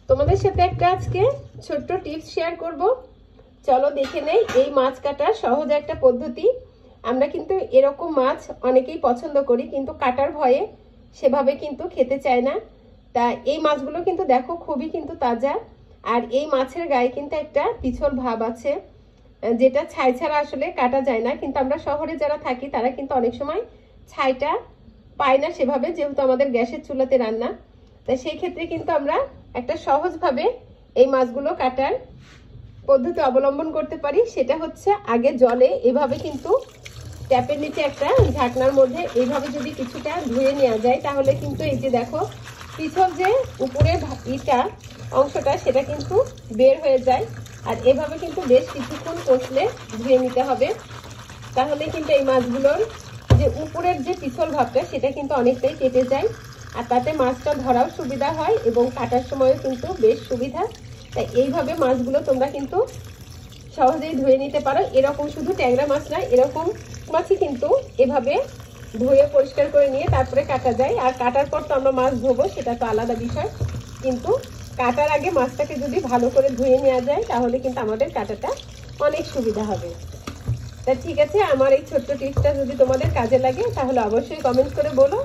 তোমাদের সাথে একটা আজকে ছোট্ট টিপস শেয়ার করব। চলো দেখে নেই এই মাছ কাটার সহজ একটা পদ্ধতি। আমরা কিন্তু এরকম মাছ অনেকেই পছন্দ করি, কিন্তু কাটার ভয়ে সেভাবে কিন্তু খেতে চায় না। তা এই মাছগুলো কিন্তু দেখো খুবই কিন্তু তাজা, আর এই মাছের গায়ে কিন্তু একটা পিছল ভাব আছে, যেটা ছাই ছাড়া আসলে কাটা যায় না। কিন্তু আমরা শহরে যারা থাকি তারা কিন্তু অনেক সময় ছাইটা পাই না সেভাবে, যেহেতু আমাদের গ্যাসের চুলাতে রান্না। তাই সেই ক্ষেত্রে কিন্তু আমরা একটা সহজভাবে এই মাছগুলো কাটার পদ্ধতি অবলম্বন করতে পারি। সেটা হচ্ছে আগে জলে এভাবে কিন্তু ট্যাপের নিচে একটা ঢাকনার মধ্যে এইভাবে যদি কিছুটা ধুয়ে নেওয়া যায়, তাহলে কিন্তু এই যে দেখো পিছল যে উপরের অংশটা সেটা কিন্তু বের হয়ে যায়। আর এভাবে কিন্তু বেশ কিছুক্ষণ কষলে ধুয়ে নিতে হবে, তাহলে কিন্তু এই মাছগুলোর যে উপরের যে পিছল ভাবটা সেটা কিন্তু অনেকটাই কেটে যায়, আর তাতে মাছটা ধরাও সুবিধা হয় এবং কাটার সময়ও কিন্তু বেশ সুবিধা। তাই এইভাবে মাছগুলো তোমরা কিন্তু সহজেই ধুয়ে নিতে পারো। এরকম শুধু ট্যাংরা মাছ না, এরকম মাছই কিন্তু এভাবে ধুয়ে পরিষ্কার করে নিয়ে তারপরে কাটা যায়। আর কাটার পর তো আমরা মাছ ধোবো, সেটা তো আলাদা বিষয়, কিন্তু কাটার আগে মাছটাকে যদি ভালো করে ধুয়ে নেওয়া যায় তাহলে কিন্তু আমাদের কাটাটা অনেক সুবিধা হবে। তা ঠিক আছে, আমার এই ছোট্ট টিপসটা যদি তোমাদের কাজে লাগে তাহলে অবশ্যই কমেন্ট করে বলো।